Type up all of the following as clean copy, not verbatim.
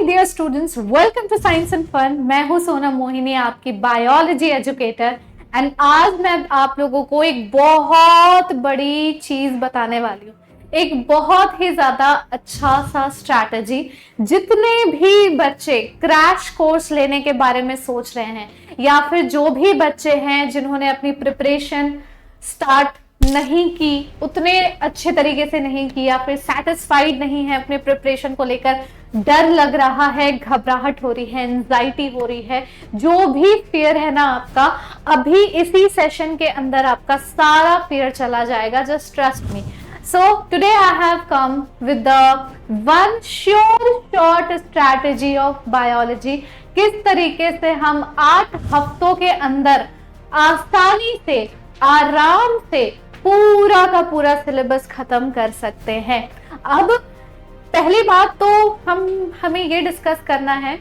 Dear students, welcome to science and fun. मैं हूं सोनम मोहिनी, आपकी बायोलॉजी एजुकेटर। एंड आज मैं आप लोगों को एक बहुत बड़ी चीज बताने वाली हूँ, एक बहुत ही ज्यादा अच्छा सा स्ट्रैटेजी। जितने भी बच्चे क्रैश कोर्स लेने के बारे में सोच रहे हैं, या फिर जो भी बच्चे हैं जिन्होंने अपनी प्रिपरेशन स्टार्ट नहीं की, उतने अच्छे तरीके से नहीं की, या फिर सेटिस्फाइड नहीं है अपने प्रिपरेशन को लेकर, डर लग रहा है, घबराहट हो रही है, एंजाइटी हो रही है, जो भी फियर है ना आपका, अभी इसी सेशन के अंदर आपका सारा फियर चला जाएगा। Just trust me. So today I have come with the one sure short strategy of biology। किस तरीके से हम 8 हफ्तों के अंदर आसानी से, आराम से पूरा का पूरा सिलेबस खत्म कर सकते हैं। अब पहली बात तो हमें ये डिस्कस करना है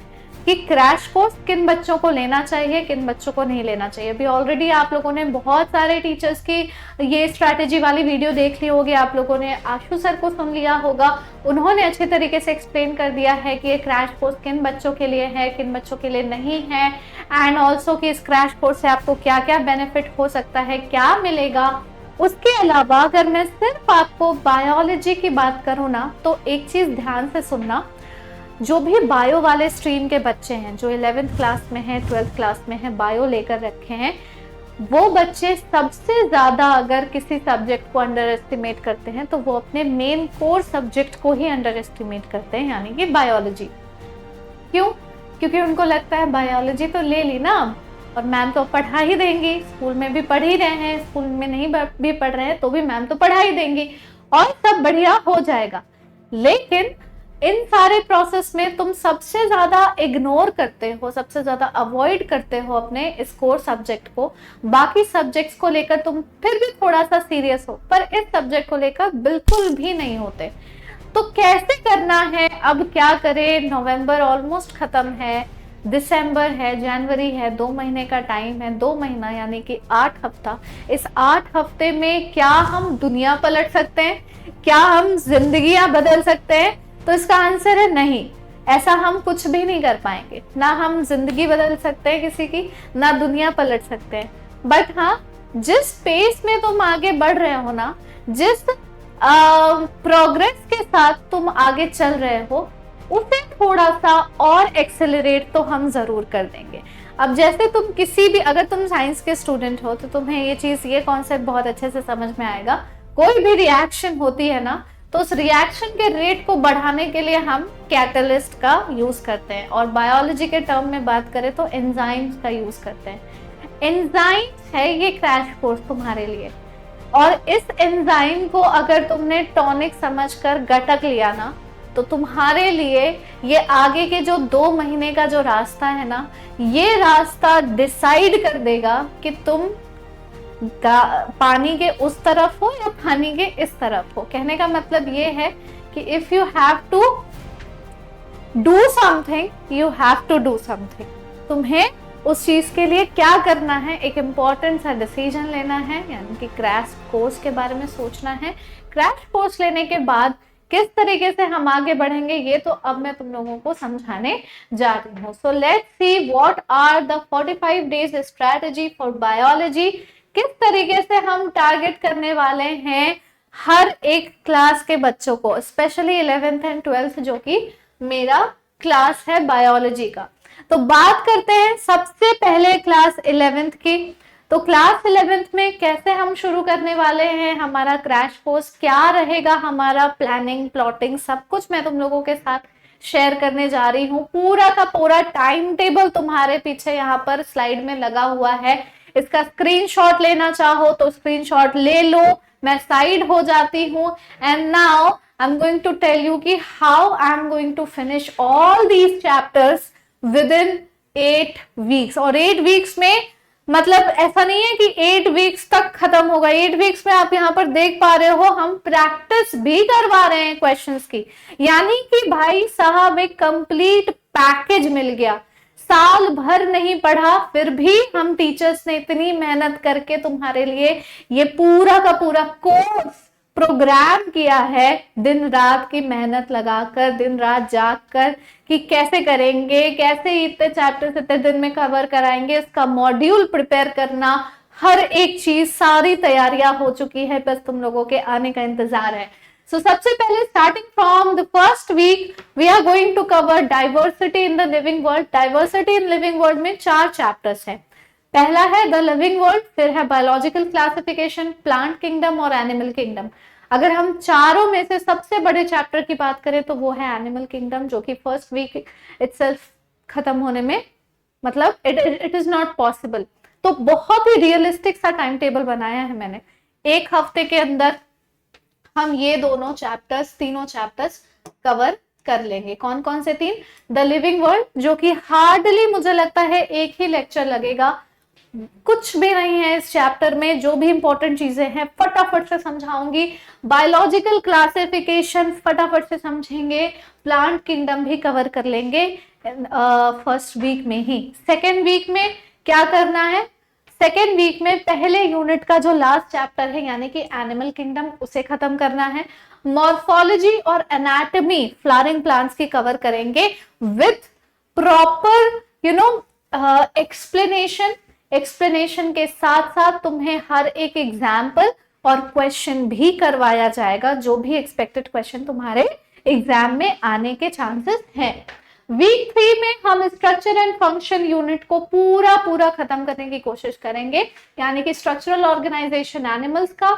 कि क्रैश कोर्स किन बच्चों को लेना चाहिए, किन बच्चों को नहीं लेना चाहिए। अभी ऑलरेडी आप लोगों ने बहुत सारे टीचर्स की ये स्ट्रैटेजी वाली वीडियो देख ली होगी। आप लोगों ने आशु सर को सुन लिया होगा, उन्होंने अच्छे तरीके से एक्सप्लेन कर दिया है कि ये क्रैश कोर्स किन बच्चों के लिए है, किन बच्चों के लिए नहीं है, एंड ऑल्सो कि इस क्रैश कोर्स से आपको क्या क्या बेनिफिट हो सकता है, क्या मिलेगा। उसके अलावा अगर मैं सिर्फ आपको बायोलॉजी की बात करूँ ना, तो एक चीज ध्यान से सुनना, जो भी बायो वाले स्ट्रीम के बच्चे हैं, जो 11th क्लास में है, 12th क्लास में है, बायो लेकर रखे हैं, वो बच्चे सबसे ज्यादा अगर किसी सब्जेक्ट को अंडर एस्टिमेट करते हैं तो वो अपने मेन कोर सब्जेक्ट को ही अंडर एस्टिमेट करते हैं, यानी कि बायोलॉजी। क्यों? क्योंकि उनको लगता है बायोलॉजी तो ले ली ना, और मैम तो पढ़ा ही देंगी, स्कूल में भी पढ़ ही रहे हैं, स्कूल में नहीं भी पढ़ रहे हैं तो भी मैम तो पढ़ा ही देंगी और सब बढ़िया हो जाएगा। लेकिन इन सारे प्रोसेस में तुम सबसे ज्यादा इग्नोर करते हो, सबसे ज्यादा अवॉइड करते हो अपने इस कोर सब्जेक्ट को। बाकी सब्जेक्ट्स को लेकर तुम फिर भी थोड़ा सा सीरियस हो, पर इस सब्जेक्ट को लेकर बिल्कुल भी नहीं होते। तो कैसे करना है, अब क्या करें? नवंबर ऑलमोस्ट खत्म है, दिसंबर है, जनवरी है, 2 महीने का टाइम है, 2 महीना यानी कि 8 हफ्ता। इस 8 हफ्ते में क्या हम दुनिया पलट सकते हैं? क्या हम जिंदगियां बदल सकते हैं? तो इसका आंसर है नहीं। ऐसा हम कुछ भी नहीं कर पाएंगे। ना हम जिंदगी बदल सकते हैं किसी की, ना दुनिया पलट सकते हैं। बट हाँ, जिस पेस में तुम आगे बढ़ रहे हो ना, जिस प्रोग्रेस के साथ तुम आगे चल रहे हो, उसे थोड़ा सा और एक्सेलरेट तो हम जरूर कर देंगे। अब जैसे तुम किसी भी, अगर तुम साइंस के स्टूडेंट हो तो तुम्हें ये चीज, ये कॉन्सेप्ट बहुत अच्छे से समझ में आएगा। कोई भी रिएक्शन होती है ना, तो उस रिएक्शन के रेट को बढ़ाने के लिए हम कैटलिस्ट का यूज करते हैं, और बायोलॉजी के टर्म में बात करें तो एंजाइम्स का यूज करते हैं। एंजाइम्स है ये क्रैश कोर्स तुम्हारे लिए, और इस एंजाइम को अगर तुमने टॉनिक समझकर गटक लिया ना, तो तुम्हारे लिए ये आगे के जो 2 महीने का जो रास्ता है ना, ये रास्ता डिसाइड कर देगा कि तुम पानी के उस तरफ हो या पानी के इस तरफ हो। कहने का मतलब ये है कि if you have to do something, you have to do something. तुम्हें उस चीज के लिए क्या करना है, एक इंपॉर्टेंट सा डिसीजन लेना है, यानी कि क्रैश कोर्स के बारे में सोचना है। क्रैश कोर्स लेने के बाद किस तरीके से हम आगे बढ़ेंगे, ये तो अब मैं तुम लोगों को समझाने जा रही हूँ। So let's see what are the 45 days strategy for biology. किस तरीके से हम टारगेट करने वाले हैं हर एक क्लास के बच्चों को, स्पेशली 11th एंड 12th, जो कि मेरा क्लास है बायोलॉजी का। तो बात करते हैं सबसे पहले क्लास 11th की। तो क्लास 11th में कैसे हम शुरू करने वाले हैं, हमारा क्रैश कोर्स क्या रहेगा, हमारा प्लानिंग, प्लॉटिंग, सब कुछ मैं तुम लोगों के साथ शेयर करने जा रही हूँ। पूरा का पूरा टाइम टेबल तुम्हारे पीछे यहाँ पर स्लाइड में लगा हुआ है। इसका स्क्रीनशॉट लेना चाहो तो स्क्रीनशॉट ले लो, मैं साइड हो जाती हूँ। And now I am going to tell you कि how I am going to finish all these chapters within 8 weeks. और 8 वीक्स में मतलब ऐसा नहीं है कि 8 वीक्स तक खत्म होगा। 8 वीक्स में आप यहाँ पर देख पा रहे हो, हम प्रैक्टिस भी करवा रहे हैं क्वेश्चंस की, यानी कि भाई साहब एक कंप्लीट पैकेज मिल गया। साल भर नहीं पढ़ा, फिर भी हम टीचर्स ने इतनी मेहनत करके तुम्हारे लिए ये पूरा का पूरा कोर्स प्रोग्राम किया है दिन रात की मेहनत लगाकर, दिन रात जाग कर, कि कैसे करेंगे, कैसे इतने चैप्टर्स इतने दिन में कवर कराएंगे, इसका मॉड्यूल प्रिपेयर करना, हर एक चीज, सारी तैयारियां हो चुकी है, बस तुम लोगों के आने का इंतजार है। सो सबसे पहले starting from the first week we are going to cover diversity in the living world. Diversity in living world में 4 चैप्टर्स हैं। पहला है द लिविंग वर्ल्ड, फिर है बायोलॉजिकल क्लासिफिकेशन, प्लांट किंगडम और एनिमल किंगडम। अगर हम चारों में से सबसे बड़े चैप्टर की बात करें तो वो है एनिमल किंगडम, जो कि फर्स्ट वीक इटसेल्फ खत्म होने में, मतलब इट इज नॉट पॉसिबल। तो बहुत ही रियलिस्टिक सा टाइम टेबल बनाया है मैंने। 1 हफ्ते के अंदर हम ये दोनों चैप्टर्स, तीनों चैप्टर्स कवर कर लेंगे। कौन कौन से 3? द लिविंग वर्ल्ड, जो कि हार्डली मुझे लगता है 1 ही लेक्चर लगेगा, कुछ भी नहीं है इस चैप्टर में, जो भी इंपॉर्टेंट चीजें हैं फटाफट से समझाऊंगी। बायोलॉजिकल क्लासिफिकेशन फटाफट से समझेंगे, प्लांट किंगडम भी कवर कर लेंगे फर्स्ट वीक में ही। सेकेंड वीक में क्या करना है? सेकेंड वीक में पहले यूनिट का जो लास्ट चैप्टर है यानी कि एनिमल किंगडम, उसे खत्म करना है। मॉर्फोलॉजी और एनाटॉमी फ्लावरिंग प्लांट्स की कवर करेंगे विथ प्रॉपर एक्सप्लेनेशन के साथ साथ तुम्हें हर एक एग्जाम्पल और क्वेश्चन भी करवाया जाएगा, जो भी एक्सपेक्टेड क्वेश्चन तुम्हारे एग्जाम में आने के चांसेस हैं। वीक 3 में हम स्ट्रक्चर एंड फंक्शन यूनिट को पूरा खत्म करने की कोशिश करेंगे, यानी कि स्ट्रक्चरल ऑर्गेनाइजेशन एनिमल्स का,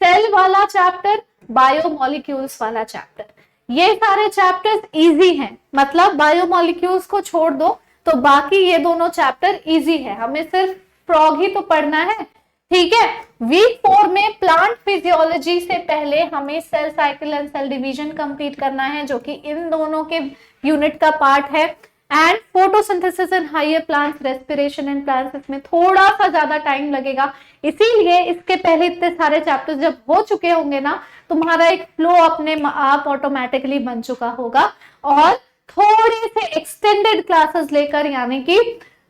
सेल वाला चैप्टर, बायोमोलिक्यूल्स वाला चैप्टर। ये सारे चैप्टर्स इजी हैं, मतलब बायोमोलिक्यूल्स को छोड़ दो तो बाकी ये दोनों चैप्टर इजी है, हमें सिर्फ फ्रॉग ही तो पढ़ना है, ठीक है। वीक 4 में प्लांट फिजियोलॉजी से पहले हमें cell cycle and cell division complete करना है, जो कि इन दोनों के यूनिट का पार्ट है। And photosynthesis in higher plants, respiration in plants, इसमें थोड़ा सा ज्यादा टाइम लगेगा, इसीलिए इसके पहले इतने सारे चैप्टर्स जब हो चुके होंगे ना, तुम्हारा एक फ्लो अपने आप ऑटोमेटिकली बन चुका होगा। और थोड़े से एक्सटेंडेड क्लासेस लेकर, यानी कि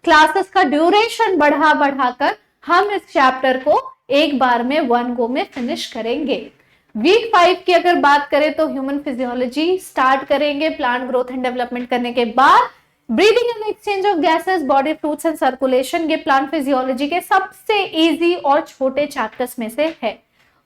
क्लासेस का ड्यूरेशन बढ़ाकर हम इस चैप्टर को एक बार में 1 गो में फिनिश करेंगे। वीक 5 की अगर बात करें तो ह्यूमन फिजियोलॉजी स्टार्ट करेंगे, प्लांट ग्रोथ एंड डेवलपमेंट करने के बाद breathing and exchange of gases, body fluids and circulation, ये प्लांट फिजियोलॉजी के सबसे इजी और छोटे चैप्टर्स में से है।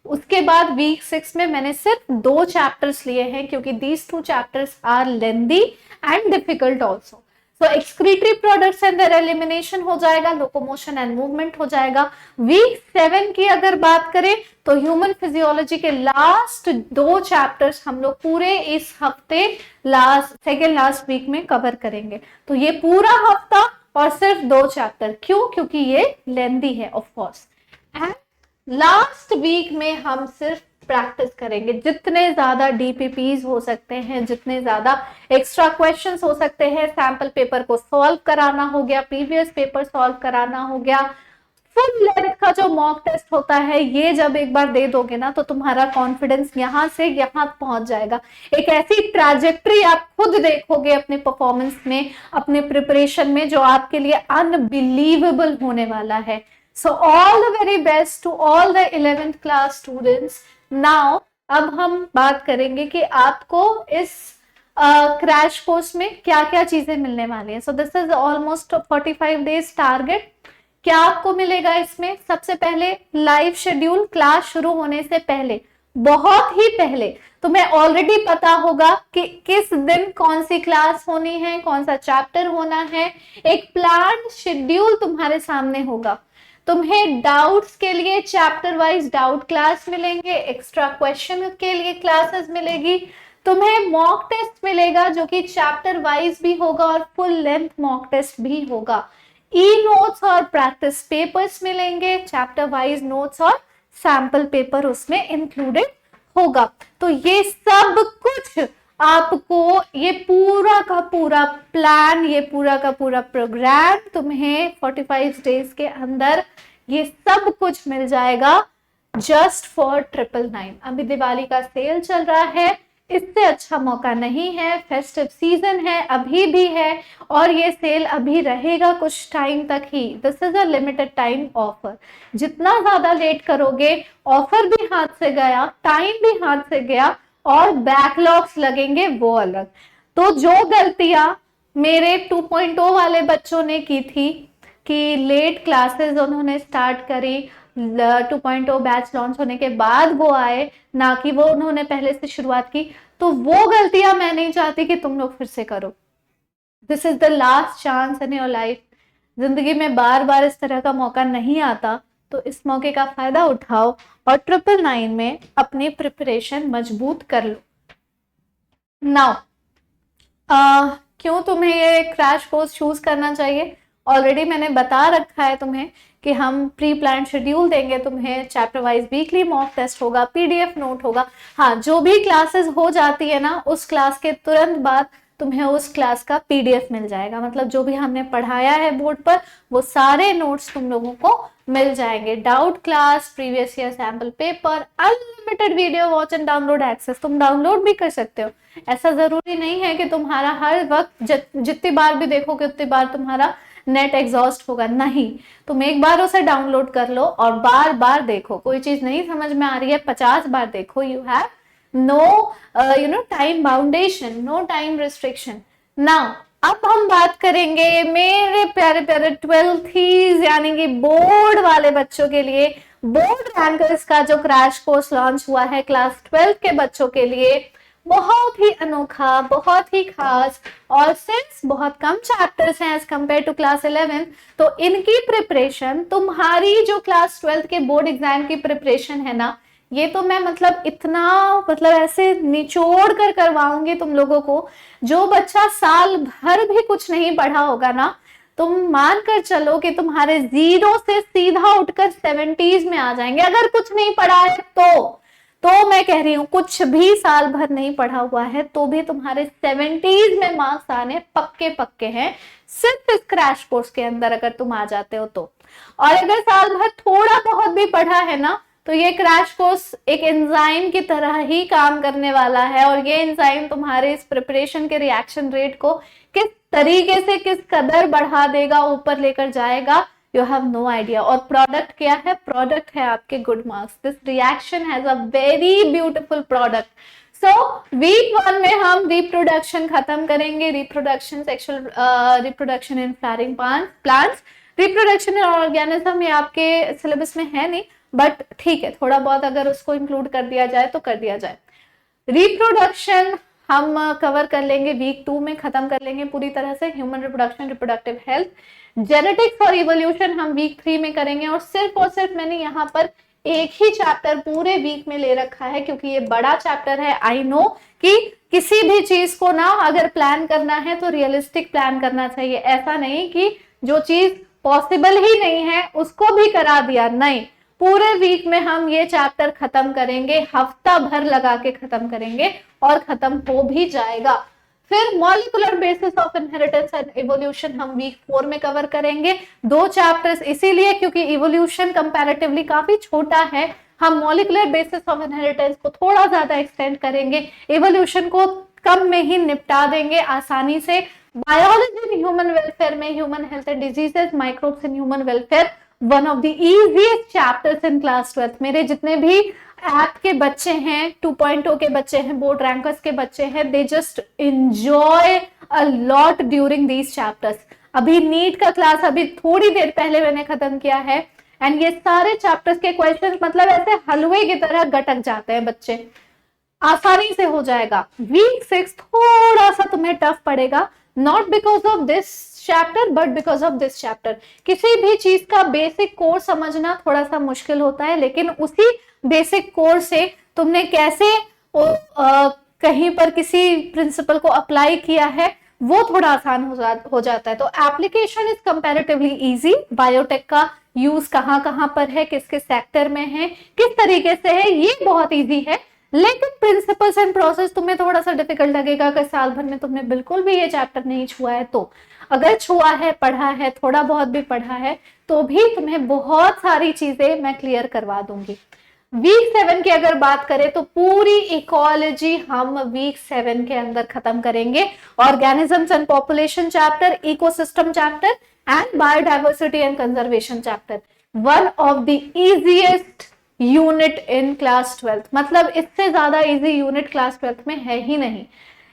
उसके बाद वीक 6 में मैंने सिर्फ 2 चैप्टर्स लिए हैं, क्योंकि these 2 chapters are lengthy and difficult also. So excretory products and their elimination हो जाएगा, लोकोमोशन एंड मूवमेंट हो जाएगा। वीक 7 की अगर बात करें तो ह्यूमन फिजियोलॉजी के लास्ट 2 चैप्टर्स हम लोग पूरे इस हफ्ते सेकेंड लास्ट वीक में कवर करेंगे। तो ये पूरा हफ्ता और सिर्फ 2 चैप्टर, क्यों? क्योंकि ये लेंथी है of course. And last week में हम सिर्फ प्रैक्टिस करेंगे, जितने ज्यादा डीपीपीज हो सकते हैं, जितने ज्यादा एक्स्ट्रा क्वेश्चंस हो सकते हैं, सैंपल पेपर को सॉल्व कराना हो गया, प्रीवियस पेपर सॉल्व कराना हो गया, फुल लेंथ का जो मॉक टेस्ट होता है, ये जब एक बार दे दोगे ना तो तुम्हारा कॉन्फिडेंस यहाँ से यहाँ पहुंच जाएगा। एक ऐसी ट्रैजेक्टरी आप खुद देखोगे अपने परफॉर्मेंस में, अपने प्रिपरेशन में, जो आपके लिए अनबिलीवेबल होने वाला है। So all the very best to all the 11th class students. Now अब हम बात करेंगे कि आपको इस क्रैश कोर्स में क्या क्या चीजें मिलने वाली हैं। So this is almost 45 days target. क्या आपको मिलेगा इसमें? सबसे पहले लाइव शेड्यूल, क्लास शुरू होने से पहले, बहुत ही पहले तुम्हें ऑलरेडी पता होगा कि किस दिन कौन सी क्लास होनी है, कौन सा चैप्टर होना है। एक प्लान शेड्यूल तुम्हारे सामने होगा। तुम्हें डाउट्स के लिए चैप्टर वाइज डाउट क्लास मिलेंगे, एक्स्ट्रा क्वेश्चन के लिए क्लासेस मिलेगी, तुम्हें मॉक टेस्ट मिलेगा जो कि चैप्टर वाइज भी होगा और फुल लेंथ मॉक टेस्ट भी होगा। ई नोट्स और प्रैक्टिस पेपर्स मिलेंगे, चैप्टर वाइज नोट्स और सैंपल पेपर उसमें इंक्लूडेड होगा। तो ये सब कुछ आपको, ये पूरा का पूरा प्लान, ये पूरा का पूरा प्रोग्राम तुम्हें 45 डेज के अंदर ये सब कुछ मिल जाएगा जस्ट फॉर 999। अभी दिवाली का सेल चल रहा है, इससे अच्छा मौका नहीं है। फेस्टिव सीजन है, अभी भी है, और ये सेल अभी रहेगा कुछ टाइम तक ही। This is a limited time offer. जितना ज्यादा लेट करोगे, ऑफर भी हाथ से गया, टाइम भी हाथ से गया, और बैकलॉग्स लगेंगे वो अलग। तो जो गलतियां मेरे 2.0 वाले बच्चों ने की थी कि लेट क्लासेस उन्होंने स्टार्ट करी, 2.0 बैच लॉन्च होने के बाद वो आए, ना कि वो उन्होंने पहले से शुरुआत की, तो वो गलतियां मैं नहीं चाहती कि तुम लोग फिर से करो। This is the last chance in your life. जिंदगी में बार बार इस तरह का मौका नहीं आता, तो इस मौके का फायदा उठाओ और 999 में अपनी प्रिपरेशन मजबूत कर लो। नाउ क्यों तुम्हें ये क्रैश कोर्स चूज करना चाहिए? ऑलरेडी मैंने बता रखा है तुम्हें कि हम प्री प्लान शेड्यूल देंगे तुम्हें, chapter wise weekly mock test होगा, पीडीएफ नोट होगा। हाँ, जो भी क्लासेस हो जाती है ना, उस क्लास के तुरंत बाद तुम्हें उस क्लास का पीडीएफ मिल जाएगा। मतलब जो भी हमने पढ़ाया है बोर्ड पर, वो सारे नोट्स तुम लोगों को मिल जाएंगे। Doubt class, previous year sample paper, unlimited video watch and download access. तुम डाउनलोड भी कर सकते हो। ऐसा जरूरी नहीं है कि तुम्हारा हर वक्त जितनी बार भी देखोगे उतनी बार तुम्हारा नेट एग्जॉस्ट होगा। नहीं, तुम एक बार उसे डाउनलोड कर लो और बार बार देखो। कोई चीज नहीं समझ में आ रही है, 50 बार देखो। You have no time boundation, no time restriction. Now अब हम बात करेंगे मेरे प्यारे प्यारे 12th यानी कि बोर्ड वाले बच्चों के लिए। बोर्ड रैंकर्स का जो क्रैश कोर्स लॉन्च हुआ है क्लास 12 के बच्चों के लिए, बहुत ही अनोखा, बहुत ही खास, और सिंस बहुत कम चैप्टर्स हैं एज कंपेयर टू क्लास 11, तो इनकी प्रिपरेशन तुम्हारी जो क्लास 12 के बोर्ड एग्जाम की प्रिपरेशन है ना, ये तो मैं मतलब इतना ऐसे निचोड़ कर करवाऊंगी तुम लोगों को। जो बच्चा साल भर भी कुछ नहीं पढ़ा होगा ना, तुम मान कर चलो कि तुम्हारे 0 से सीधा उठकर 70s में आ जाएंगे। अगर कुछ नहीं पढ़ा है तो मैं कह रही हूं, कुछ भी साल भर नहीं पढ़ा हुआ है तो भी तुम्हारे 70s में मार्क्स आने पक्के पक्के हैं, सिर्फ इस क्रैश कोर्स के अंदर अगर तुम आ जाते हो तो। और अगर साल भर थोड़ा बहुत भी पढ़ा है ना, तो ये क्रैश कोर्स एक एंजाइम की तरह ही काम करने वाला है, और ये एंजाइम तुम्हारे इस प्रिपरेशन के रिएक्शन रेट को किस तरीके से, किस कदर बढ़ा देगा, ऊपर लेकर जाएगा, यू हैव नो आइडिया। और प्रोडक्ट क्या है? प्रोडक्ट है आपके good marks. This reaction has a very beautiful product. So weak 1 में हम रिप्रोडक्शन खत्म करेंगे, reproduction, sexual reproduction in flowering plants. Reproduction in organism ये आपके सिलेबस में है नहीं, बट ठीक है, थोड़ा बहुत अगर उसको इंक्लूड कर दिया जाए तो कर दिया जाए। रिप्रोडक्शन हम कवर कर लेंगे वीक 2 में, खत्म कर लेंगे पूरी तरह से। Human reproduction, reproductive health, genetics और इवोल्यूशन हम वीक 3 में करेंगे। और सिर्फ मैंने यहाँ पर एक ही चैप्टर पूरे वीक में ले रखा है, क्योंकि ये बड़ा चैप्टर है। आई नो कि किसी भी चीज को ना अगर प्लान करना है तो रियलिस्टिक प्लान करना चाहिए। ऐसा नहीं कि जो चीज पॉसिबल ही नहीं है उसको भी करा दिया, नहीं। पूरे वीक में हम ये चैप्टर खत्म करेंगे, हफ्ता भर लगा के खत्म करेंगे, और खत्म हो भी जाएगा। फिर molecular basis of inheritance and evolution हम वीक 4 में कवर करेंगे। 2 चैप्टर्स इसीलिए क्योंकि इवोल्यूशन कंपैरेटिवली काफी छोटा है, हम मॉलिक्यूलर बेसिस ऑफ इनहेरिटेंस को थोड़ा ज्यादा एक्सटेंड करेंगे, इवोल्यूशन को कम में ही निपटा देंगे आसानी से। बायोलॉजी इन ह्यूमन वेलफेयर में human health and diseases, microbes in human welfare, one of the easiest chapters in class 12। मेरे जितने भी ऐप के बच्चे हैं, 2.0 के बच्चे हैं, बोर्ड रैंकर्स के बच्चे हैं, they just enjoy a lot during these chapters. अभी नीट का क्लास अभी थोड़ी देर पहले मैंने खत्म किया है, एंड ये सारे चैप्टर्स के क्वेश्चंस मतलब ऐसे हलवे की तरह गटक जाते हैं बच्चे, आसानी से हो जाएगा। वीक 6 थोड़ा सा तुम्हें टफ पड़ेगा, not because of this chapter but because of this chapter. किसी भी चीज का बेसिक कोर्स समझना थोड़ा सा मुश्किल होता है, लेकिन उसी बेसिक कोर्स से तुमने कैसे कहीं पर किसी प्रिंसिपल को अप्लाई किया है वो थोड़ा आसान हो जाता है। तो application is comparatively easy. Biotech का यूज कहाँ कहाँ पर है, किस किस सेक्टर में है, किस तरीके से है, ये बहुत इजी है। लेकिन प्रिंसिपल्स एंड प्रोसेस तुम्हें थोड़ा सा डिफिकल्ट लगेगा अगर साल भर में तुमने बिल्कुल भी ये चैप्टर नहीं छुआ है तो। अगर छुआ है, पढ़ा है, थोड़ा बहुत भी पढ़ा है, तो भी तुम्हें बहुत सारी चीजें मैं क्लियर करवा दूंगी। वीक 7 की अगर बात करें तो पूरी इकोलॉजी हम वीक 7 के अंदर खत्म करेंगे। Organisms and population chapter, ecosystem chapter and biodiversity and conservation chapter. One of the easiest unit in class 12, मतलब इससे ज्यादा इजी यूनिट क्लास 12 में है ही नहीं।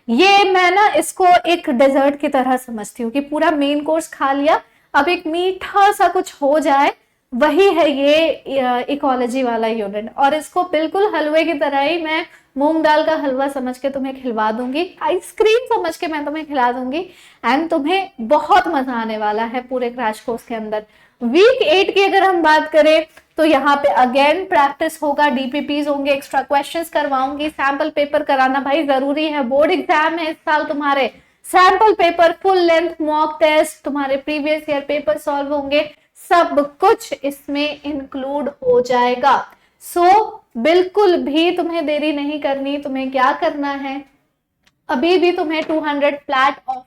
ये मैं ना इसको एक डेजर्ट की तरह समझती हूँ कि पूरा मेन कोर्स खा लिया, अब एक मीठा सा कुछ हो जाए, वही है ये इकोलॉजी वाला यूनिट। और इसको बिल्कुल हलवे की तरह ही मैं मूंग दाल का हलवा समझ के तुम्हें खिलवा दूंगी, आइसक्रीम समझ के मैं तुम्हें खिला दूंगी, एंड तुम्हें बहुत मजा आने वाला है पूरे क्रैश कोर्स के अंदर। वीक 8 की अगर हम बात करें तो यहाँ पे अगेन प्रैक्टिस होगा, डीपीपीज होंगे, एक्स्ट्रा क्वेश्चंस करवाऊंगी, सैंपल पेपर कराना भाई जरूरी है, बोर्ड एग्जाम है इस साल तुम्हारे। Sample paper, full length mock test, तुम्हारे प्रीवियस ईयर पेपर सॉल्व होंगे, सब कुछ इसमें इंक्लूड हो जाएगा। सो बिल्कुल भी तुम्हें देरी नहीं करनी। तुम्हें क्या करना है, अभी भी तुम्हें 200 फ्लैट ऑफ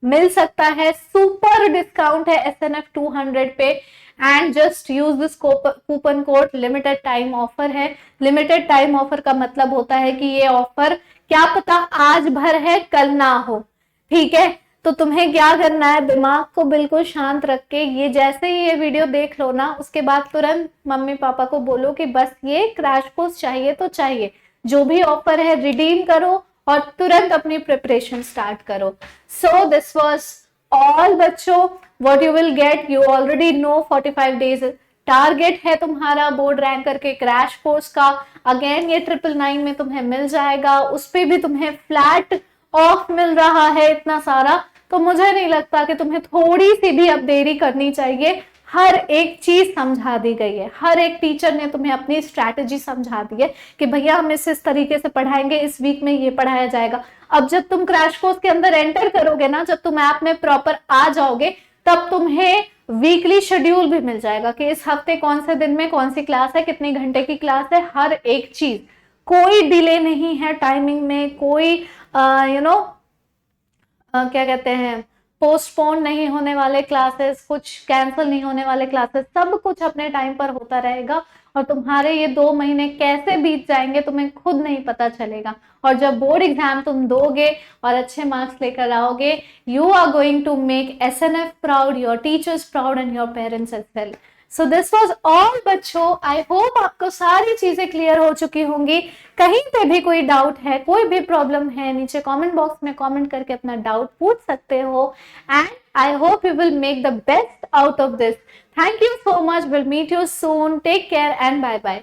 मिल सकता है, सुपर डिस्काउंट है SNF 200 पे, and just use this coupon code. Limited time offer है। लिमिटेड टाइम ऑफर का मतलब होता है कि ये ऑफर क्या पता आज भर है कल ना हो, ठीक है। तो तुम्हें क्या करना है, दिमाग को बिल्कुल शांत रख के ये जैसे ही ये वीडियो देख लो ना, उसके बाद तुरंत मम्मी पापा को बोलो कि बस ये क्रैश कोर्स चाहिए तो चाहिए, जो भी ऑफर है रिडीम करो और तुरंत अपनी प्रिपरेशन स्टार्ट करो। सो दिस वाज ऑल बच्चों, what you will get you already know. 45 days target है तुम्हारा बोर्ड रैंक करके क्रैश कोर्स का। अगेन ये 999 में तुम्हें मिल जाएगा, उस पर भी तुम्हें फ्लैट ऑफ मिल रहा है इतना सारा, तो मुझे नहीं लगता कि तुम्हें थोड़ी सी भी अब देरी करनी चाहिए। हर एक चीज समझा दी गई है, हर एक टीचर ने तुम्हें अपनी स्ट्रैटेजी समझा दी है कि भैया हम इस तरीके से पढ़ाएंगे, इस वीक में ये पढ़ाया जाएगा। अब जब तुम क्रैश कोर्स के अंदर एंटर करोगे ना, जब तुम ऐप में प्रॉपर आ जाओगे, तब तुम्हें वीकली शेड्यूल भी मिल जाएगा कि इस हफ्ते कौन से दिन में कौन सी क्लास है, कितने घंटे की क्लास है, हर एक चीज। कोई डिले नहीं है टाइमिंग में, कोई क्या कहते हैं, पोस्टपोन नहीं होने वाले क्लासेस, कुछ कैंसिल नहीं होने वाले क्लासेस, सब कुछ अपने टाइम पर होता रहेगा। और तुम्हारे ये 2 महीने कैसे बीत जाएंगे तुम्हें खुद नहीं पता चलेगा। और जब बोर्ड एग्जाम तुम दोगे और अच्छे मार्क्स लेकर आओगे, you are going to make SNF proud, your teachers proud and your parents as well. So this was all बच्चों। आई होप आपको सारी चीजें क्लियर हो चुकी होंगी। कहीं पे भी कोई डाउट है, कोई भी प्रॉब्लम है, नीचे कमेंट बॉक्स में कमेंट करके अपना डाउट पूछ सकते हो। And I hope you will make the best out of this. Thank you so much. Will meet you soon. Take care and bye bye.